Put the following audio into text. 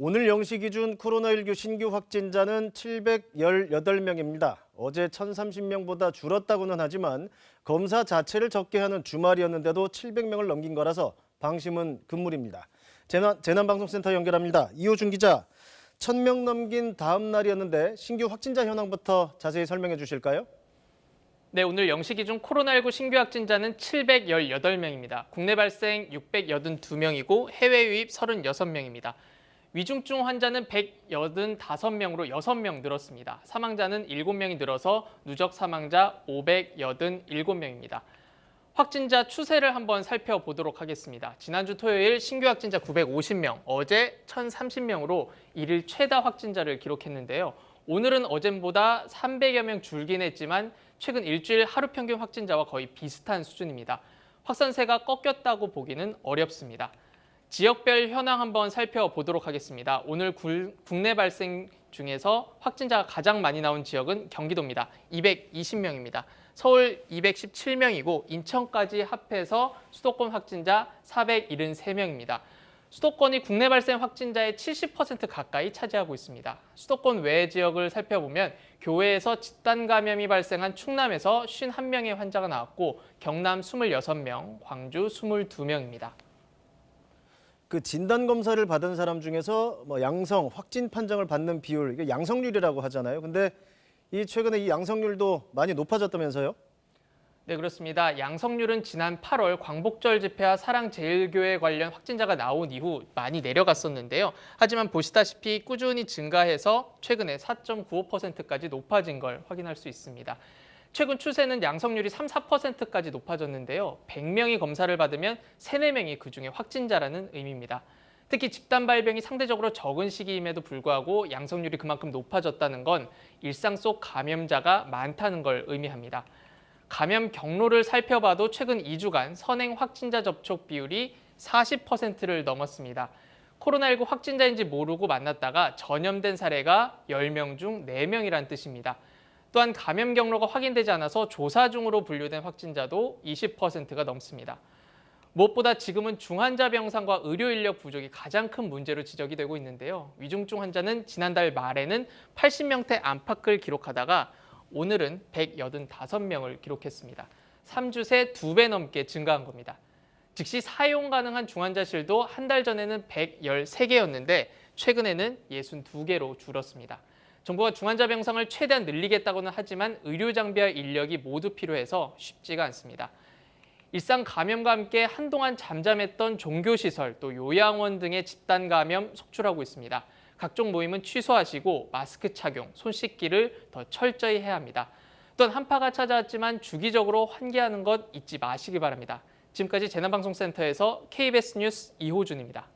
오늘 0시 기준 코로나19 신규 확진자는 718명입니다. 어제 1,030명보다 줄었다고는 하지만 검사 자체를 적게 하는 주말이었는데도 700명을 넘긴 거라서 방심은 금물입니다. 재난방송센터 연결합니다. 이호준 기자, 1,000명 넘긴 다음 날이었는데 신규 확진자 현황부터 자세히 설명해 주실까요? 네, 오늘 0시 기준 코로나19 신규 확진자는 718명입니다. 국내 발생 682명이고 해외 유입 36명입니다. 위중증 환자는 185명으로 6명 늘었습니다. 사망자는 7명이 늘어서 누적 사망자 587명입니다. 확진자 추세를 한번 살펴보도록 하겠습니다. 지난주 토요일 신규 확진자 950명, 어제 1,030명으로 일일 최다 확진자를 기록했는데요. 오늘은 어젠보다 300여 명 줄긴 했지만 최근 일주일 하루 평균 확진자와 거의 비슷한 수준입니다. 확산세가 꺾였다고 보기는 어렵습니다. 지역별 현황 한번 살펴보도록 하겠습니다. 오늘 국내 발생 중에서 확진자가 가장 많이 나온 지역은 경기도입니다. 220명입니다. 서울 217명이고 인천까지 합해서 수도권 확진자 473명입니다. 수도권이 국내 발생 확진자의 70% 가까이 차지하고 있습니다. 수도권 외 지역을 살펴보면 교외에서 집단 감염이 발생한 충남에서 51명의 환자가 나왔고 경남 26명, 광주 22명입니다. 그 진단 검사를 받은 사람 중에서 양성, 확진 판정을 받는 비율, 이게 양성률이라고 하잖아요. 근데 최근에 이 양성률도 많이 높아졌다면서요? 네, 그렇습니다. 양성률은 지난 8월 광복절 집회와 사랑제일교회 관련 확진자가 나온 이후 많이 내려갔었는데요. 하지만 보시다시피 꾸준히 증가해서 최근에 4.95%까지 높아진 걸 확인할 수 있습니다. 최근 추세는 양성률이 3, 4%까지 높아졌는데요. 100명이 검사를 받으면 3, 4명이 그중에 확진자라는 의미입니다. 특히 집단 발병이 상대적으로 적은 시기임에도 불구하고 양성률이 그만큼 높아졌다는 건 일상 속 감염자가 많다는 걸 의미합니다. 감염 경로를 살펴봐도 최근 2주간 선행 확진자 접촉 비율이 40%를 넘었습니다. 코로나19 확진자인지 모르고 만났다가 전염된 사례가 10명 중 4명이란 뜻입니다. 또한 감염 경로가 확인되지 않아서 조사 중으로 분류된 확진자도 20%가 넘습니다. 무엇보다 지금은 중환자 병상과 의료 인력 부족이 가장 큰 문제로 지적이 되고 있는데요. 위중증 환자는 지난달 말에는 80명대 안팎을 기록하다가 오늘은 185명을 기록했습니다. 3주 새 2배 넘게 증가한 겁니다. 즉시 사용 가능한 중환자실도 한 달 전에는 113개였는데 최근에는 62개로 줄었습니다. 정부가 중환자 병상을 최대한 늘리겠다고는 하지만 의료 장비와 인력이 모두 필요해서 쉽지가 않습니다. 일상 감염과 함께 한동안 잠잠했던 종교시설, 또 요양원 등의 집단 감염 속출하고 있습니다. 각종 모임은 취소하시고 마스크 착용, 손 씻기를 더 철저히 해야 합니다. 또한 한파가 찾아왔지만 주기적으로 환기하는 것 잊지 마시기 바랍니다. 지금까지 재난방송센터에서 KBS 뉴스 이호준입니다.